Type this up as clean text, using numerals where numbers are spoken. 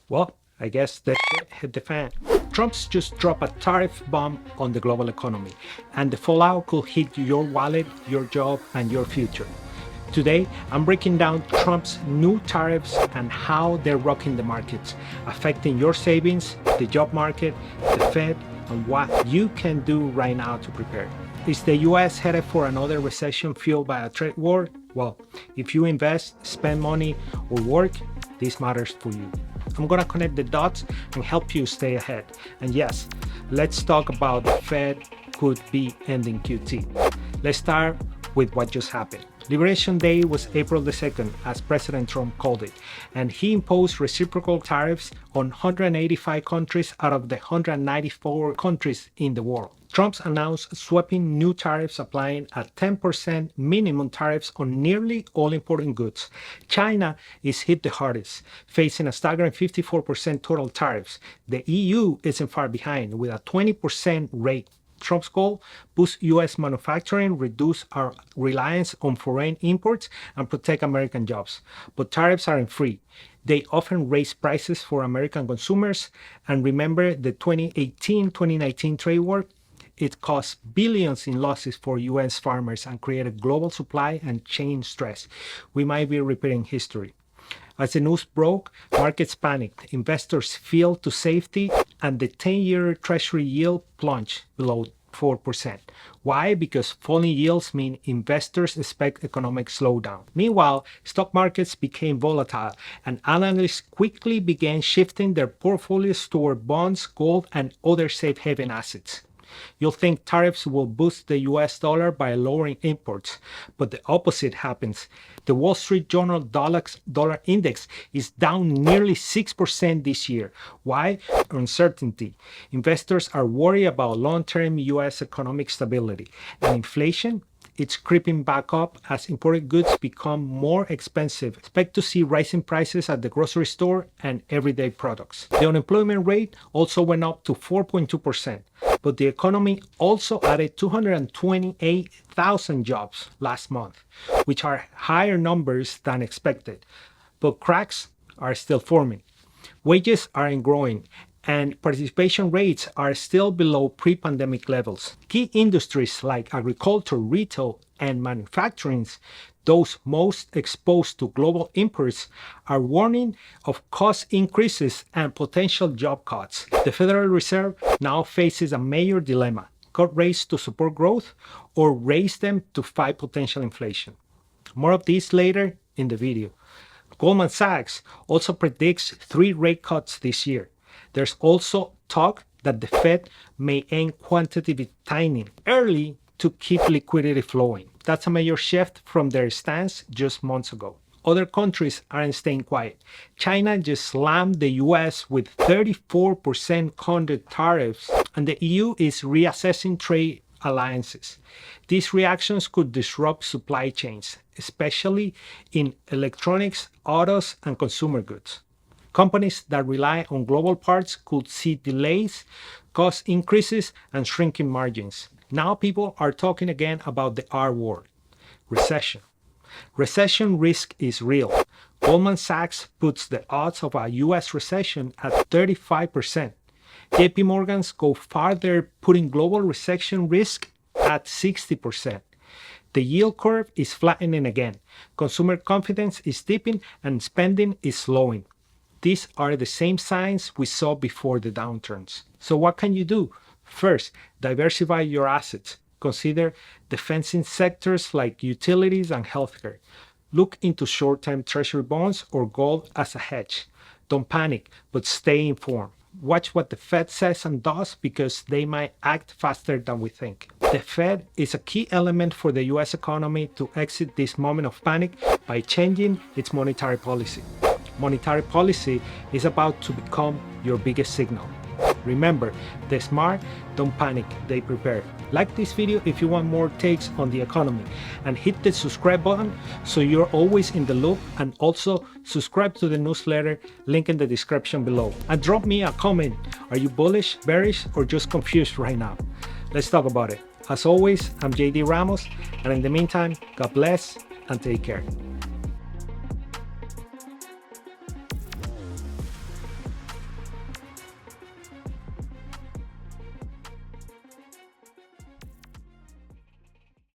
Well, I guess the shit hit the fan. Trump's just dropped a tariff bomb on the global economy, and the fallout could hit your wallet, your job, and your future. Today, I'm breaking down Trump's new tariffs and how they're rocking the markets, affecting your savings, the job market, the Fed, and what you can do right now to prepare. Is the US headed for another recession fueled by a trade war? Well, if you invest, spend money, or work, this matters for you. I'm gonna connect the dots and help you stay ahead. And yes, let's talk about the Fed could be ending QT. Let's start with what just happened. Liberation Day was April the 2nd, as President Trump called it, and he imposed reciprocal tariffs on 185 countries out of the 194 countries in the world. Trump announced sweeping new tariffs applying a 10% minimum tariffs on nearly all imported goods. China is hit the hardest, facing a staggering 54% total tariffs. The EU isn't far behind, with a 20% rate. Trump's goal: boost U.S. manufacturing, reduce our reliance on foreign imports, and protect American jobs. But tariffs aren't free. They often raise prices for American consumers. And remember the 2018-2019 trade war? It cost billions in losses for U.S. farmers and created global supply and chain stress. We might be repeating history. As the news broke, markets panicked, investors fled to safety, and the 10-year Treasury yield plunged below 4%. Why? Because falling yields mean investors expect economic slowdown. Meanwhile, stock markets became volatile, and analysts quickly began shifting their portfolios toward bonds, gold, and other safe haven assets. You'll think tariffs will boost the US dollar by lowering imports, but the opposite happens. The Wall Street Journal LUX dollar index is down nearly 6% this year. Why? Uncertainty. Investors are worried about long-term US economic stability, and inflation, it's creeping back up as imported goods become more expensive. Expect to see rising prices at the grocery store and everyday products. The unemployment rate also went up to 4.2%, but the economy also added 228,000 jobs last month, which are higher numbers than expected. But cracks are still forming. Wages aren't growing, and participation rates are still below pre-pandemic levels. Key industries like agriculture, retail, and manufacturing, those most exposed to global imports, are warning of cost increases and potential job cuts. The Federal Reserve now faces a major dilemma: cut rates to support growth or raise them to fight potential inflation. More of this later in the video. Goldman Sachs also predicts 3 rate cuts this year. There's also talk that the Fed may end quantitative tightening early to keep liquidity flowing. That's a major shift from their stance just months ago. Other countries aren't staying quiet. China just slammed the US with 34% conduct tariffs, and the EU is reassessing trade alliances. These reactions could disrupt supply chains, especially in electronics, autos, and consumer goods. Companies that rely on global parts could see delays, cost increases, and shrinking margins. Now people are talking again about the R word: recession. Recession risk is real. Goldman Sachs puts the odds of a US recession at 35%. JP Morgan's go farther, putting global recession risk at 60%. The yield curve is flattening again. Consumer confidence is dipping and spending is slowing. These are the same signs we saw before the downturns. So what can you do? First, diversify your assets. Consider defensive sectors like utilities and healthcare. Look into short-term treasury bonds or gold as a hedge. Don't panic, but stay informed. Watch what the Fed says and does, because they might act faster than we think. The Fed is a key element for the US economy to exit this moment of panic by changing its monetary policy. Monetary policy is about to become your biggest signal. Remember, the smart don't panic, they prepare. Like this video if you want more takes on the economy, and hit the subscribe button so you're always in the loop, and also subscribe to the newsletter, link in the description below. And drop me a comment. Are you bullish, bearish, or just confused right now? Let's talk about it. As always, I'm JD Ramos, and in the meantime, God bless and take care.